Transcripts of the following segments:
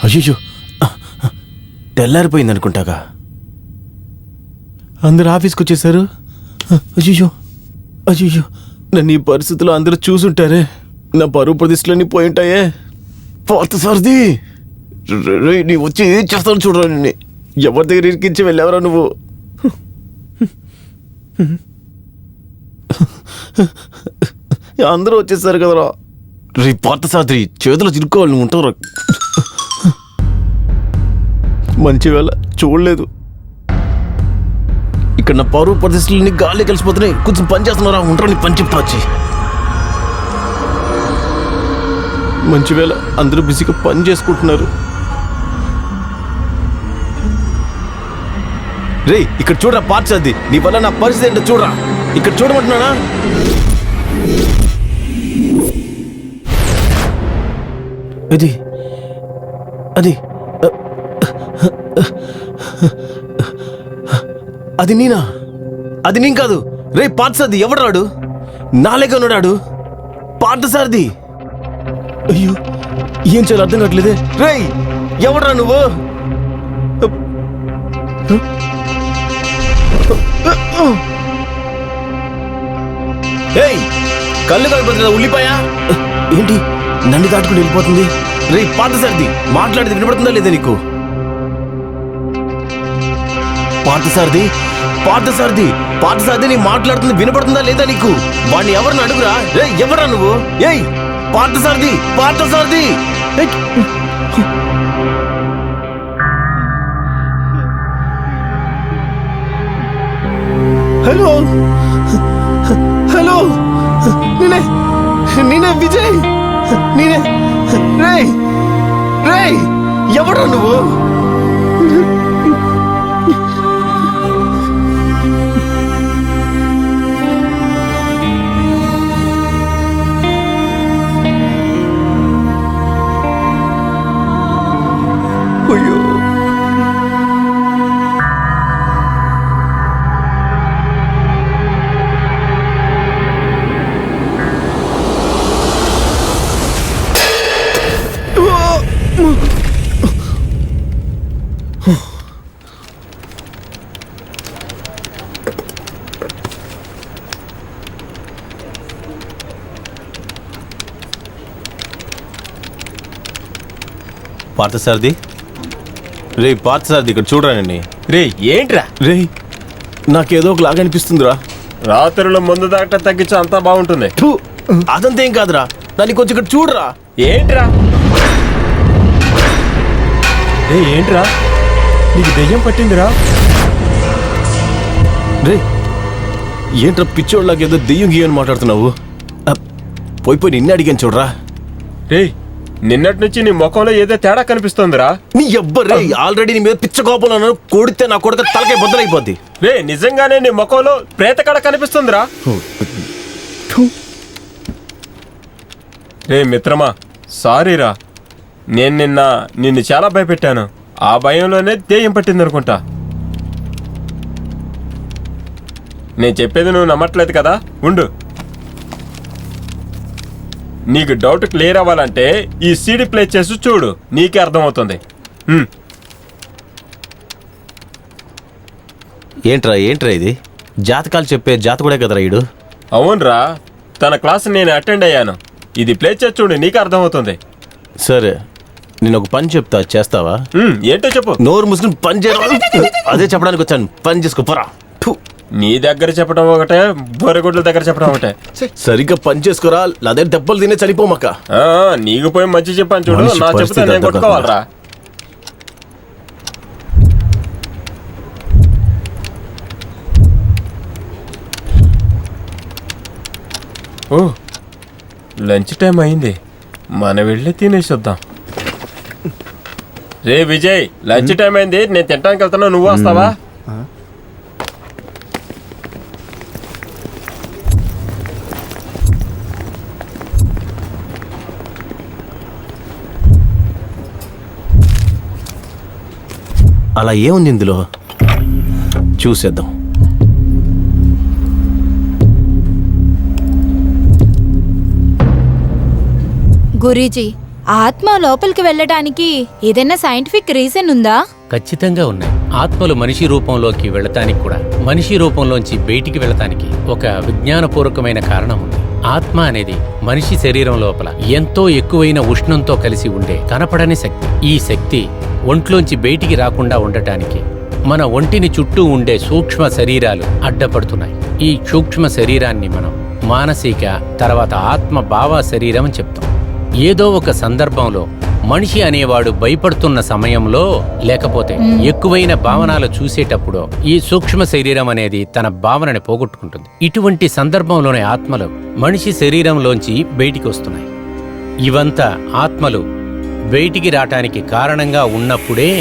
అయ్యో, తెల్లారిపోయింది అనుకుంటాగా. అందరు ఆఫీస్కి వచ్చేసారు. అయ్యో అయ్యో, నన్ను ఈ పరిస్థితుల్లో అందరూ చూసుంటారే. నా పరువు ప్రతిష్టలన్నీ పోయింటాయే. పాత సార్ది నీ వచ్చి ఏం చేస్తాను చూడరా. నిన్ను ఎవరి దగ్గర ఇరికించి వెళ్ళావరా నువ్వు? అందరూ వచ్చేసారు కదరా. రే పాత సార్ది చేతులు చిరుక్కోవాలి. నువ్వు ఉంటావురా. మంచి వేళ చూడలేదు. ఇక్కడ నా పరువు ప్రతిష్టలన్నీ గాలి కలిసిపోతున్నాయి. కొంచెం పని చేస్తున్నారా? ఉంటారా? నీ పని చెప్తా వచ్చి. మంచి వేళ అందరూ బిజీగా పని చేసుకుంటున్నారు. రే ఇక్కడ చూడరా పార్ట్స్. అది నీ వల్ల నా పరిస్థితి ఏంటో చూడరా. ఇక్కడ చూడమంటున్నానా? అది అది అది నేనా? అది నేను కాదు. రే పార్థసారథి ఎవడాడు? నాలేగా ఉన్నాడు పార్థసారథి. అయ్యో ఏం చేయాలి అర్థం కావట్లేదే. రే ఎవడ్రా నువ్వు? ఏయ్ కళ్ళు కలిపోతుందా ఉల్లిపాయా? ఏంటి నన్ను దాటుకుని వెళ్ళిపోతుంది? రే పార్థసారథి మాట్లాడేది వినపడుతుందా లేదా నీకు? పార్థసారథి పార్థసారథి పార్థసారథి నీ మాట్లాడుతుంది వినపడుతుందా లేదా నీకు? వాడిని ఎవరిని అడుగురా. రే ఎవరా నువ్వు? ఏయ్ పార్థసారథి పార్థసారథి. హలో హలో, నేనే నేనే విజయ్. నేనే. రే రే ఎవరా నువ్వు? అయ్యో పార్థసారథి. రే పార్థసారథి ఇక్కడ చూడరానండి. రే ఏంట్రా? రే నాకేదో ఒకలాగా అనిపిస్తుందిరా. రాత్రిలో ముందు దాకా తగ్గించా అంతా బాగుంటుంది. అదంతా ఏం కాదురా. దాన్ని కొంచెం ఇక్కడ చూడరా. ఏంట్రా? రే ఏంట్రా నీకు దెయ్యం పట్టిందిరా? రే ఏంట్రా పిచ్చోళ్ళకి ఏదో దెయ్యం గీయని మాట్లాడుతున్నావు? పోయి నిన్నే అడిగాను చూడరా. రే నిన్నటి నుంచి నీ ముఖంలో ఏదో తేడా కనిపిస్తోందిరా. నీ ఎవ్వరే ఆల్రెడీ నీ మీద పిచ్చ కోపంలో ఉన్నాను. కొడితే నా కొడుకు తలకాయ బద్దలైపోద్ది. రే నిజంగానే నీ ముఖంలో ప్రేతకడ కనిపిస్తుందిరా. రే మిత్రమా సారీరా. నేను నిన్ను చాలా భయపెట్టాను. ఆ భయంలోనే దెయ్యం పట్టింది అనుకుంటా. నేను చెప్పేది నువ్వు నమ్మట్లేదు కదా. ఉండు, నీకు డౌట్ క్లియర్ అవ్వాలంటే ఈ సీడీ ప్లే చేసి చూడు, నీకే అర్థమవుతుంది. ఏంట్రా ఏంట్రా ఇది? జాతకాలు చెప్పే జాతకుడే కదరా ఈడు. అవునరా, తన క్లాస్ నేను అటెండ్ అయ్యాను. ఇది ప్లే చేసి చూడు, నీకే అర్థమవుతుంది. సరే నేను ఒక పని చెప్తా, చేస్తావా? ఏంటో చెప్పు. నోరు ముసుకుని పని చేయాలి. అదే చెప్పడానికి వచ్చాను. పని చేసుకో పోరా. నీ దగ్గర చెప్పడం ఒకటే, బొరగొడ్ల దగ్గర చెప్పడం ఒకటే. సరిగ్గా పని చేసుకోరా, అదే దెబ్బలు తినే చనిపోమక్క. నీకు పోయి మంచి చెప్పాను చూడు, నా చెప్తే నేను కొట్టుకోవాలరా. ఓ, లంచ్ టైం అయింది. మనం వెళ్ళి తినేసి వద్దాం. రే విజయ్, లంచ్ టైం అయింది. నేను తినడానికి వెళ్తున్నా, నువ్వు వస్తావా? అలా ఏముంది ఇందులో, చూసేద్దాం. గురూజీ, ఆత్మ లోపలికి వెళ్ళడానికి ఏదైనా సైంటిఫిక్ రీజన్ ఉందా? ఖచ్చితంగా ఉన్నాయి. ఆత్మలు మనిషి రూపంలోకి వెళ్ళటానికి కూడా, మనిషి రూపంలోంచి బయటికి వెళ్ళటానికి ఒక విజ్ఞానపూర్వకమైన కారణం ఉంది. ఆత్మ అనేది మనిషి శరీరం లోపల ఎంతో ఎక్కువైన ఉష్ణంతో కలిసి ఉండే కనపడని శక్తి. ఈ శక్తి ఒంట్లోంచి బయటికి రాకుండా ఉండటానికి మన ఒంటిని చుట్టూ ఉండే సూక్ష్మ శరీరాలు అడ్డపడుతున్నాయి. ఈ సూక్ష్మ శరీరాన్ని మనం మానసిక, తర్వాత ఆత్మ భావ శరీరం అని చెప్తాం. ఏదో ఒక సందర్భంలో మనిషి అనేవాడు భయపడుతున్న సమయంలో, లేకపోతే ఎక్కువైన భావనలు చూసేటప్పుడు ఈ సూక్ష్మ శరీరం అనేది తన భావనని పోగొట్టుకుంటుంది. ఇటువంటి సందర్భంలోనే ఆత్మలు మనిషి శరీరంలోంచి బయటికి వస్తున్నాయి. ఇవంతా ఆత్మలు బయటికి రావటానికి కారణంగా ఉన్నప్పుడే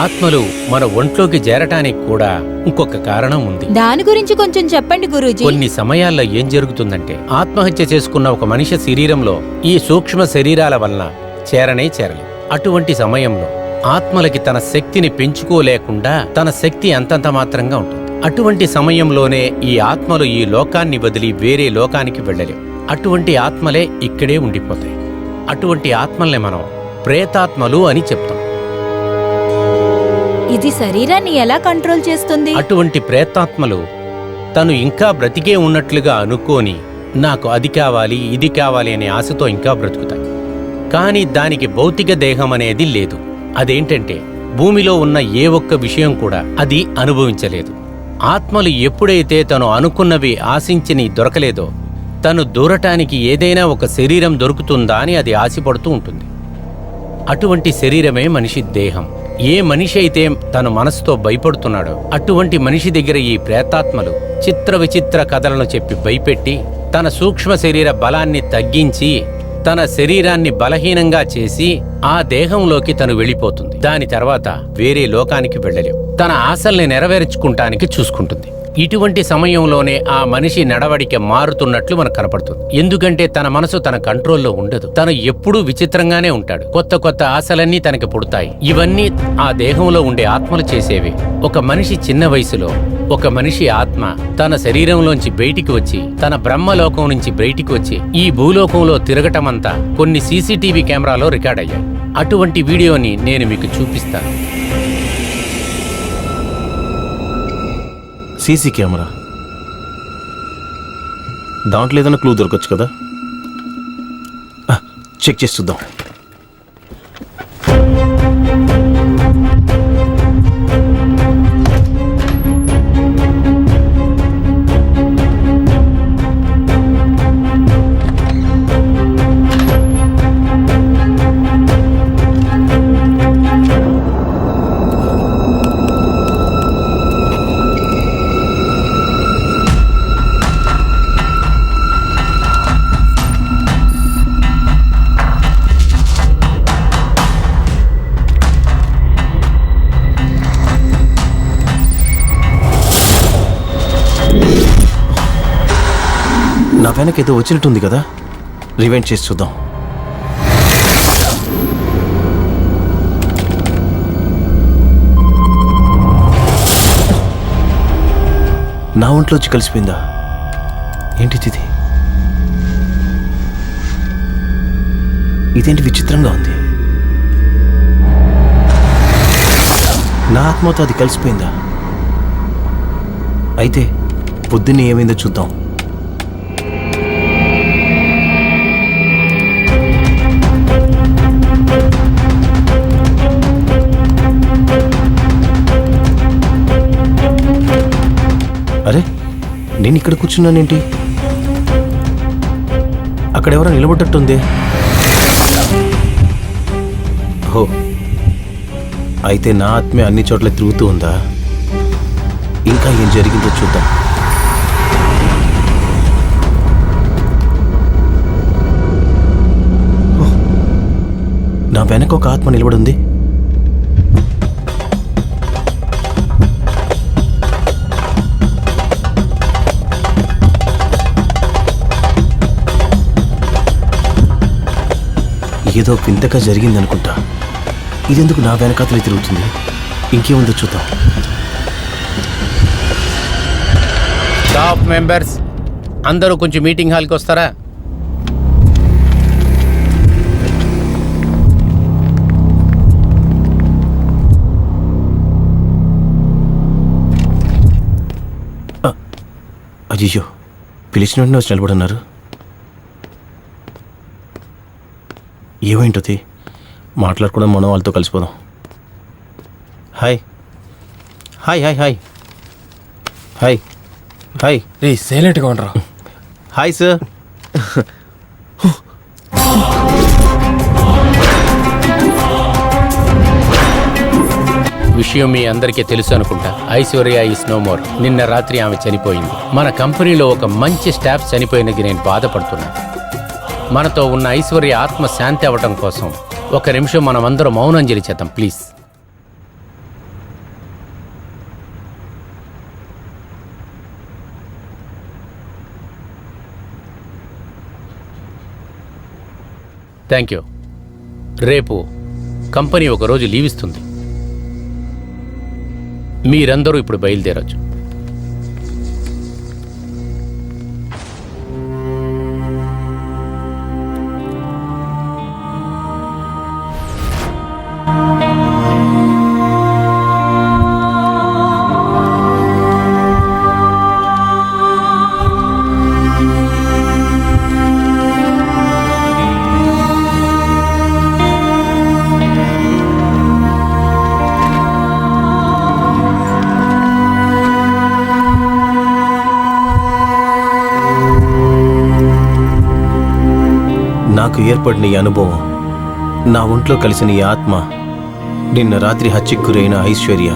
ఆత్మలు మన ఒంట్లోకి చేరటానికి కూడా ఇంకొక కారణం ఉంది. దాని గురించి కొంచెం చెప్పండి గురూజీ. కొన్ని సమయాల్లో ఏం జరుగుతుందంటే, ఆత్మహత్య చేసుకున్న ఒక మనిషి శరీరంలో ఈ సూక్ష్మ శరీరాల వలన చేరలేదు. అటువంటి సమయంలో ఆత్మలకి తన శక్తిని పెంచుకోలేకుండా తన శక్తి అంతంత మాత్రంగా ఉంటుంది. అటువంటి సమయంలోనే ఈ ఆత్మలు ఈ లోకాన్ని వదిలి వేరే లోకానికి వెళ్ళలేవు. అటువంటి ఆత్మలే ఇక్కడే ఉండిపోతాయి. అటువంటి ఆత్మల్ని మనం ప్రేతాత్మలు అని చెప్తాం. ఇది శరీరాన్ని ఎలా కంట్రోల్ చేస్తుంది? అటువంటి ప్రేతాత్మలు తను ఇంకా బ్రతికే ఉన్నట్లుగా అనుకోని, నాకు అది కావాలి ఇది కావాలి అనే ఆశతో ఇంకా బ్రతుకుతాయి. కానీ దానికి భౌతిక దేహం అనేది లేదు. అదేంటంటే, భూమిలో ఉన్న ఏ ఒక్క విషయం కూడా అది అనుభవించలేదు. ఆత్మలు ఎప్పుడైతే తను అనుకున్నవి ఆశించని దొరకలేదో, తను దూరటానికి ఏదైనా ఒక శరీరం దొరుకుతుందా అని అది ఆశపడుతూ ఉంటుంది. అటువంటి శరీరమే మనిషి దేహం. ఏ మనిషి అయితే తన మనసుతో భయపడుతున్నాడో అటువంటి మనిషి దగ్గర ఈ ప్రేతాత్మలు చిత్ర విచిత్ర కథలను చెప్పి భయపెట్టి తన సూక్ష్మ శరీర బలాన్ని తగ్గించి తన శరీరాన్ని బలహీనంగా చేసి ఆ దేహంలోకి తను వెళ్ళిపోతుంది. దాని తర్వాత వేరే లోకానికి వెళ్ళలేవు. తన ఆశల్ని నెరవేర్చుకుంటానికి చూసుకుంటుంది. ఇటువంటి సమయంలోనే ఆ మనిషి నడవడిక మారుతున్నట్లు మనకు కనపడుతుంది. ఎందుకంటే తన మనసు తన కంట్రోల్లో ఉండదు. తను ఎప్పుడూ విచిత్రంగానే ఉంటాడు. కొత్త కొత్త ఆశలన్నీ తనకి పుడతాయి. ఇవన్నీ ఆ దేహంలో ఉండే ఆత్మలు చేసేవి. ఒక మనిషి చిన్న వయసులో ఒక మనిషి ఆత్మ తన శరీరంలోంచి బయటికి వచ్చి, తన బ్రహ్మలోకం నుంచి బయటికి వచ్చి ఈ భూలోకంలో తిరగటమంతా కొన్ని సీసీటీవీ కెమెరాలో రికార్డ్ అయ్యాయి. అటువంటి వీడియోని నేను మీకు చూపిస్తాను. సీసీ కెమెరా, దాంట్లో ఏదైనా క్లూ దొరకచ్చు కదా. చెక్ చేసి చూద్దాం. నా వెనకేదో వచ్చినట్టుంది కదా, రివైండ్ చేసి చూద్దాం. నా ఒంట్లోంచి కలిసిపోయిందా ఏంటిది? ఇదేంటి విచిత్రంగా ఉంది. నా ఆత్మతో అది కలిసిపోయిందా? అయితే పొద్దున్నే ఏమైందో చూద్దాం. అరే, నేను ఇక్కడ కూర్చున్నానేంటి? అక్కడెవరో నిలబడ్డట్టుంది. ఓ, అయితే నా ఆత్మే అన్ని చోట్ల తిరుగుతూ ఉందా? ఇంకా ఏం జరిగిందో చూద్దాం. వెనక ఒక ఆత్మ నిలబడింది. ఏదో వింతగా జరిగిందనుకుంటా. ఇదెందుకు నా వెనకాతలే తిరుగుతుంది? ఇంకేముందో చూద్దాం. స్టాఫ్ మెంబర్స్ అందరూ కొంచెం మీటింగ్ హాల్కి వస్తారా? అయ్యో, పిలిచిన వెంటనే వచ్చి నిలబడున్నారు. ఏమైంటుంది? మాట్లాడుకోవడం మనం వాళ్ళతో కలిసిపోదాం. Hi hi hi hi hi hi రే సైలెంట్గా ఉండరా. Hi sir. విషయం మీ అందరికీ తెలుసు అనుకుంటా. Aishwarya is no more. నిన్న రాత్రి ఆమె చనిపోయింది. మన కంపెనీలో ఒక మంచి స్టాఫ్ చనిపోయినది నేను బాధపడుతున్నాను. మనతో ఉన్న ఐశ్వర్య ఆత్మ శాంతి అవ్వటం కోసం ఒక నిమిషం మనం అందరం మౌనాంజలి చేద్దాం ప్లీజ్. Thank you. రేపు కంపెనీ ఒకరోజు లీవ్ ఇస్తుంది. మీరందరూ ఇప్పుడు బయలుదేరొచ్చు. నాకు ఏర్పడిన ఈ అనుభవం, నా ఒంట్లో కలిసిన ఈ ఆత్మ, నిన్న రాత్రి హత్యకు గురైన ఐశ్వర్య,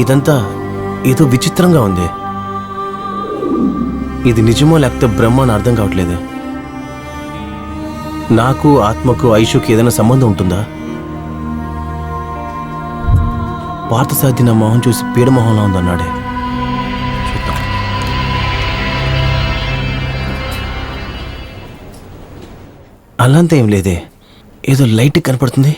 ఇదంతా ఏదో విచిత్రంగా ఉంది. ఇది నిజమో లేకపోతే బ్రహ్మ అని అర్థం కావట్లేదు. నాకు ఆత్మకు ఐషుకి ఏదైనా సంబంధం ఉంటుందా? పార్థసారథి నా మొహం చూసి పీడమొహంలా ఉందన్నాడే. చూద్దాం. అల్లంతా ఏం లేదే, ఏదో లైట్ కనపడుతుంది.